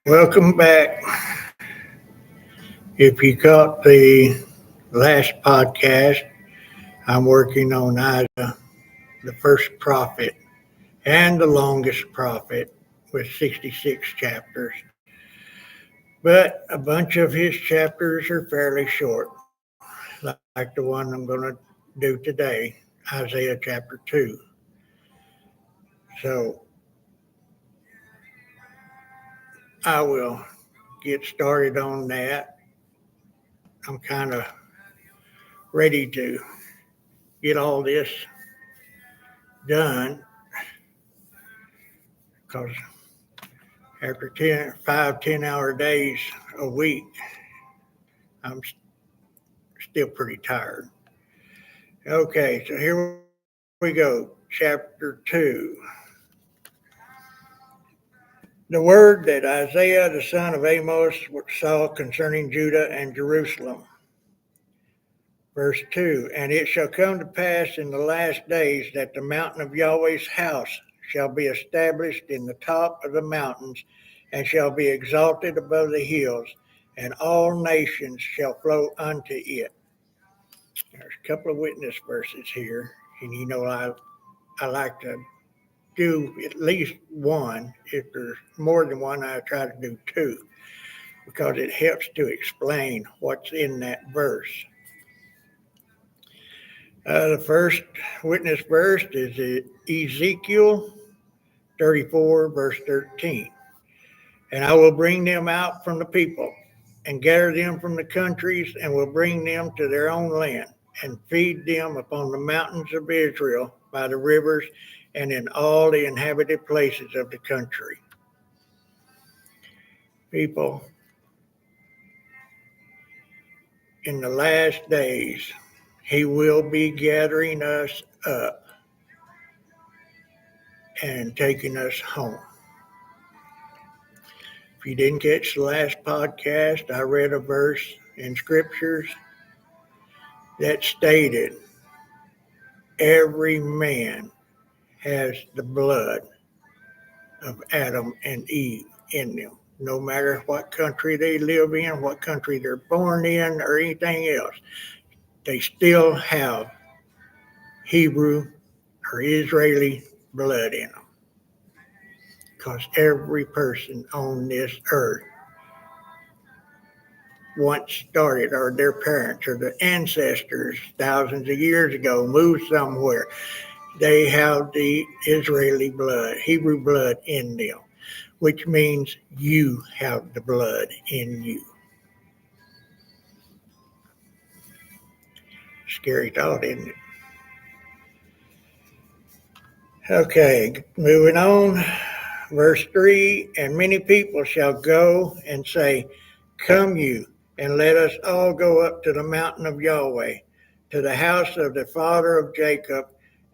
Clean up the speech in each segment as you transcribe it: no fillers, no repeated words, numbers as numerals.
Welcome back. If you caught the last podcast, I'm working on Isaiah, the first prophet and the longest prophet with 66 chapters. But a bunch of his chapters are fairly short, like the one I'm going to do today, Isaiah chapter 2. So I will get started on that. I'm kind of ready to get all this done because after 5 10 hour days a week, I'm still pretty tired. Okay, so here we go. Chapter 2. The word that Isaiah the son of Amos saw concerning Judah and Jerusalem. Verse 2. And it shall come to pass in the last days that the mountain of Yahweh's house shall be established in the top of the mountains, and shall be exalted above the hills, and all nations shall flow unto it. There's a couple of witness verses here, and I like to do at least one. If there's more than one, I try to do two, because it helps to explain what's in that verse. The first witness verse is Ezekiel 34, verse 13. And I will bring them out from the people, and gather them from the countries, and will bring them to their own land, and feed them upon the mountains of Israel, by the rivers, and in all the inhabited places of the country. People, in the last days, he will be gathering us up and taking us home. If you didn't catch the last podcast, I read a verse in scriptures that stated every man has the blood of Adam and Eve in them. No matter what country they live in, what country they're born in, or anything else, they still have Hebrew or Israeli blood in them. Because every person on this earth once started, or their parents or their ancestors thousands of years ago moved somewhere, they have the Israeli blood, Hebrew blood in them, which means you have the blood in you. Scary thought, isn't it? Okay, moving on. Verse 3, and many people shall go and say, come you, and let us all go up to the mountain of Yahweh, to the house of the father of Jacob,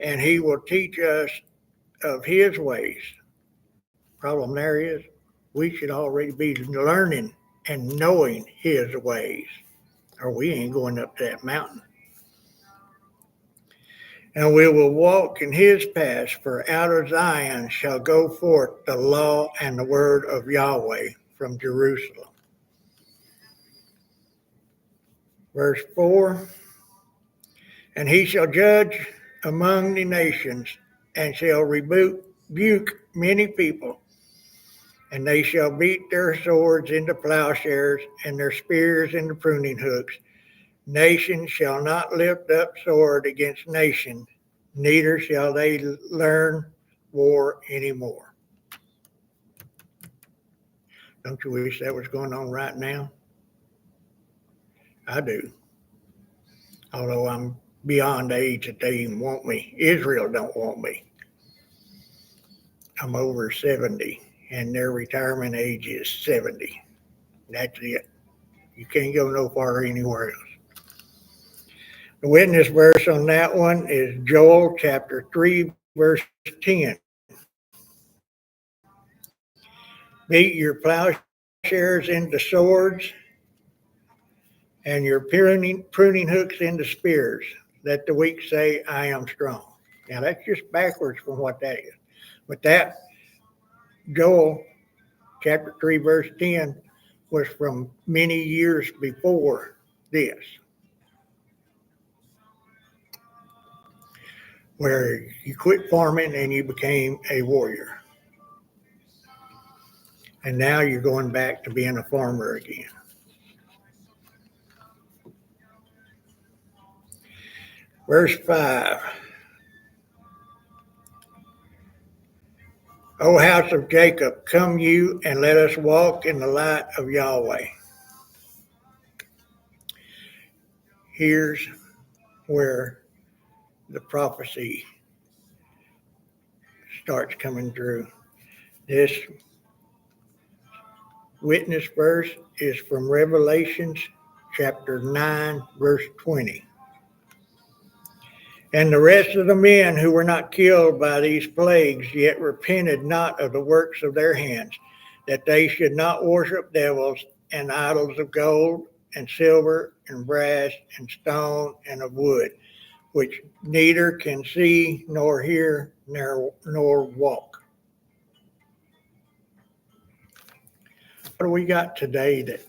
and he will teach us of his ways. Problem there is, we should already be learning and knowing his ways, or we ain't going up to that mountain. And we will walk in his paths, for out of Zion shall go forth the law and the word of Yahweh from Jerusalem. Verse 4, and he shall judge among the nations, and shall rebuke many people, and they shall beat their swords into plowshares, and their spears into pruning hooks. Nation shall not lift up sword against nation, neither shall they learn war anymore. Don't you wish that was going on right now? I do. Although I'm beyond the age that they even want me. Israel don't want me. I'm over 70, and their retirement age is 70. That's it. You can't go no farther anywhere else. The witness verse on that one is Joel chapter 3, verse 10. Beat your plowshares into swords, and your pruning hooks into spears. Let the weak say, I am strong. Now that's just backwards from what that is. But that Joel chapter 3, verse 10 was from many years before this, where you quit farming and you became a warrior. And now you're going back to being a farmer again. Verse 5. O house of Jacob, come you and let us walk in the light of Yahweh. Here's where the prophecy starts coming through. This witness verse is from Revelations chapter 9, verse 20. And the rest of the men who were not killed by these plagues yet repented not of the works of their hands, that they should not worship devils and idols of gold and silver and brass and stone and of wood, which neither can see nor hear nor walk. What do we got today that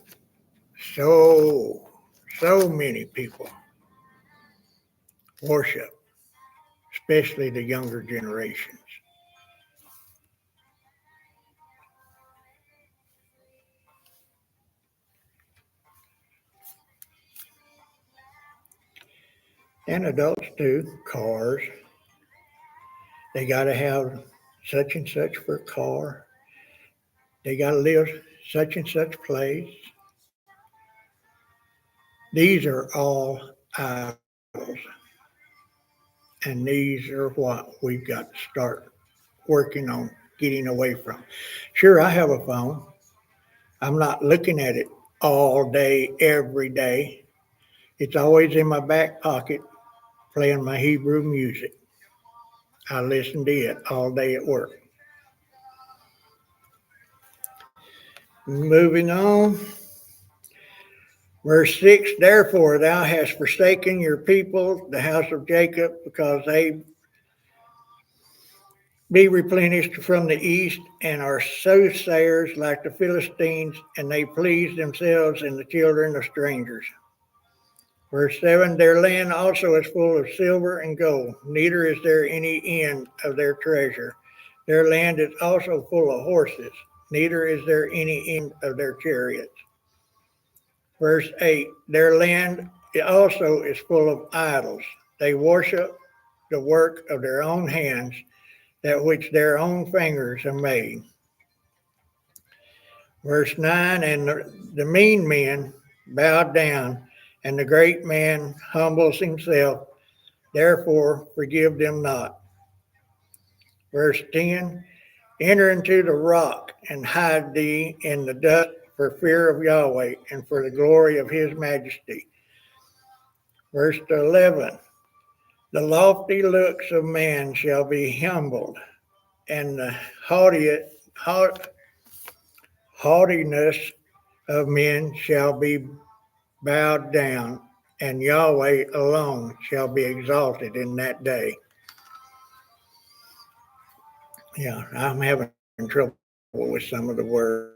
so many people worship, especially the younger generations? And adults do. Cars. They got to have such and such for a car. They got to live such and such place. These are all idols. And these are what we've got to start working on getting away from. Sure, I have a phone. I'm not looking at it all day, every day. It's always in my back pocket playing my Hebrew music. I listen to it all day at work. Moving on. Verse 6, therefore thou hast forsaken your people, the house of Jacob, because they be replenished from the east and are soothsayers like the Philistines, and they please themselves in the children of strangers. Verse 7, their land also is full of silver and gold, neither is there any end of their treasure. Their land is also full of horses, neither is there any end of their chariots. Verse 8, their land also is full of idols. They worship the work of their own hands, that which their own fingers have made. Verse 9, and the mean men bow down, and the great man humbles himself, therefore forgive them not. Verse 10, enter into the rock and hide thee in the dust for fear of Yahweh and for the glory of his majesty. Verse 11, the lofty looks of man shall be humbled, and the haughtiness of men shall be bowed down, and Yahweh alone shall be exalted in that day. Yeah, I'm having trouble with some of the words.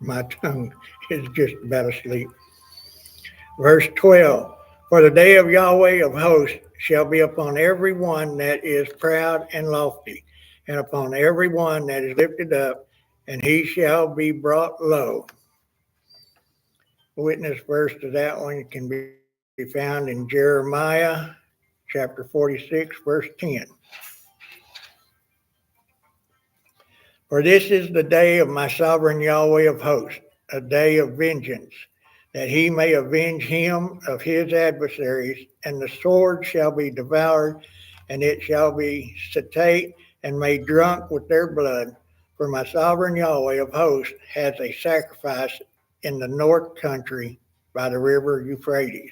My tongue is just about asleep. Verse 12, for the day of Yahweh of hosts shall be upon every one that is proud and lofty, and upon every one that is lifted up, and he shall be brought low. Witness verse to that one can be found in Jeremiah chapter 46, verse 10. For this is the day of my sovereign Yahweh of hosts, a day of vengeance, that he may avenge him of his adversaries, and the sword shall be devoured, and it shall be satiate and made drunk with their blood. For my sovereign Yahweh of hosts has a sacrifice in the north country by the river Euphrates.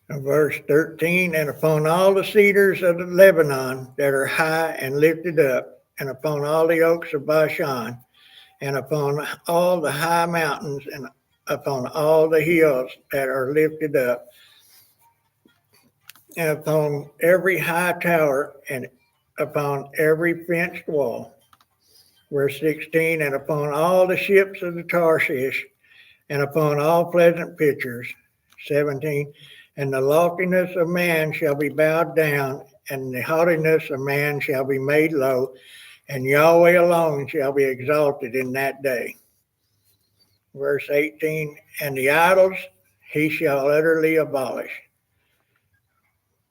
Verse 13, and upon all the cedars of the Lebanon that are high and lifted up, and upon all the oaks of Bashan, and upon all the high mountains, and upon all the hills that are lifted up, and upon every high tower and upon every fenced wall. Verse 16, and upon all the ships of the Tarshish, and upon all pleasant pictures. 17, and the loftiness of man shall be bowed down, and the haughtiness of man shall be made low, and Yahweh alone shall be exalted in that day. Verse 18, and the idols he shall utterly abolish.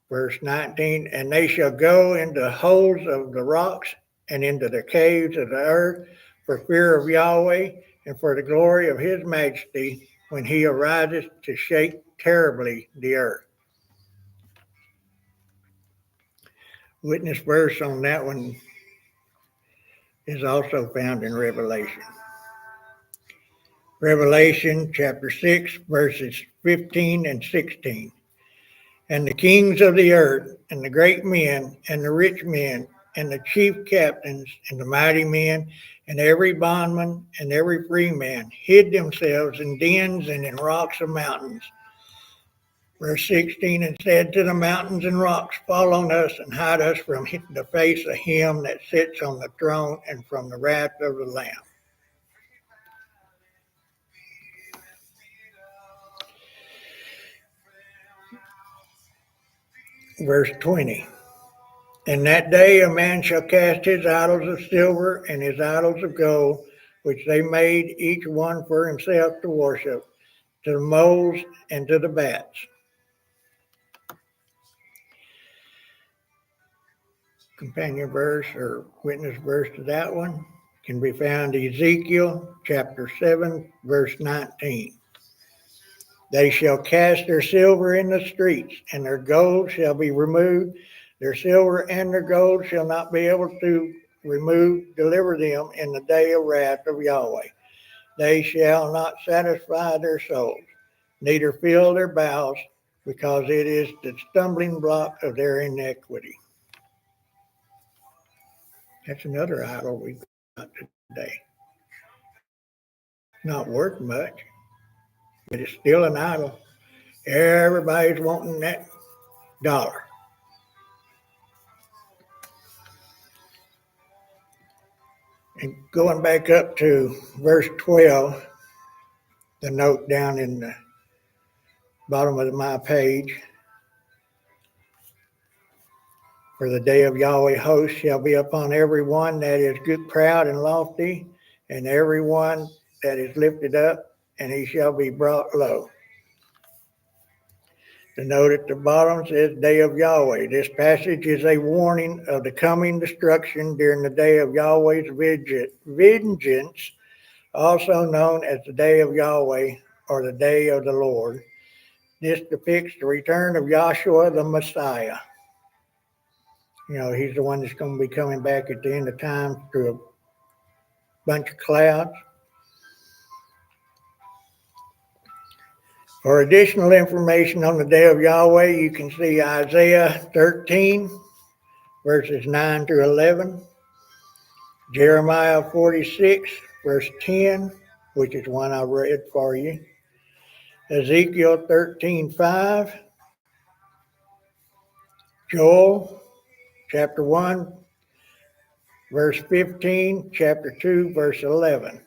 Verse 19, and they shall go into the holes of the rocks and into the caves of the earth for fear of Yahweh and for the glory of his majesty when he arises to shake terribly the earth. Witness verse on that one is also found in Revelation. Revelation chapter 6, verses 15 and 16. And the kings of the earth, and the great men, and the rich men, and the chief captains, and the mighty men, and every bondman, and every free man, hid themselves in dens and in rocks of mountains. Verse 16, and said to the mountains and rocks, fall on us, and hide us from the face of him that sits on the throne, and from the wrath of the Lamb. Verse 20, in that day a man shall cast his idols of silver and his idols of gold, which they made each one for himself to worship, to the moles and to the bats. Companion verse or witness verse to that one can be found in Ezekiel chapter 7, verse 19. They shall cast their silver in the streets, and their gold shall be removed. Their silver and their gold shall not be able to deliver them in the day of wrath of Yahweh. They shall not satisfy their souls, neither fill their bowels, because it is the stumbling block of their iniquity. That's another idol we've got today. Not worth much, but it's still an idol. Everybody's wanting that dollar. And going back up to verse 12, the note down in the bottom of my page, for the day of Yahweh host shall be upon every one that is good, proud, and lofty, and every one that is lifted up, and he shall be brought low. The note at the bottom says, Day of Yahweh. This passage is a warning of the coming destruction during the day of Yahweh's vengeance, also known as the Day of Yahweh or the Day of the Lord. This depicts the return of Yahshua the Messiah. You know, he's the one that's going to be coming back at the end of time through a bunch of clouds. For additional information on the Day of Yahweh, you can see Isaiah 13, verses 9 through 11, Jeremiah 46, verse 10, which is one I read for you, Ezekiel 13:5, Joel chapter 1, verse 15, chapter 2, verse 11,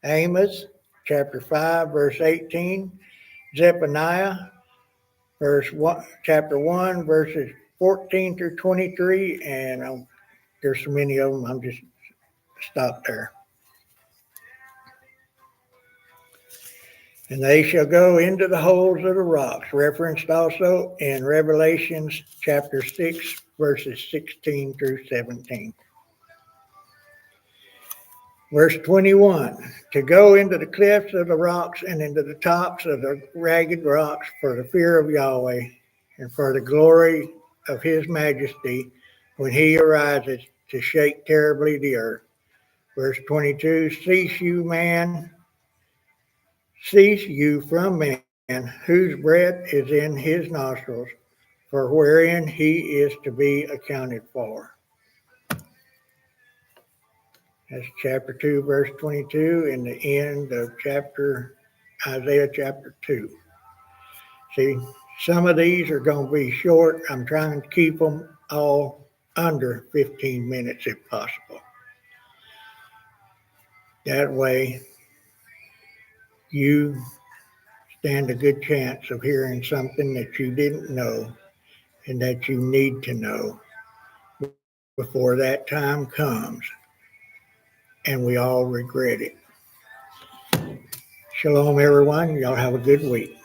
Amos chapter 5, verse 18, Zephaniah chapter 1, verses 14 through 23, and there's so many of them, I'm just stopped there. And they shall go into the holes of the rocks, referenced also in Revelations chapter 6, verses 16 through 17. Verse 21, to go into the clefts of the rocks and into the tops of the ragged rocks for the fear of Yahweh and for the glory of his majesty when he arises to shake terribly the earth. Verse 22, cease you from man, whose breath is in his nostrils, for wherein he is to be accounted for. That's chapter 2, verse 22, in the end of Isaiah chapter 2. See, some of these are going to be short. I'm trying to keep them all under 15 minutes if possible. That way, you stand a good chance of hearing something that you didn't know and that you need to know before that time comes and we all regret it. Shalom, everyone. Y'all have a good week.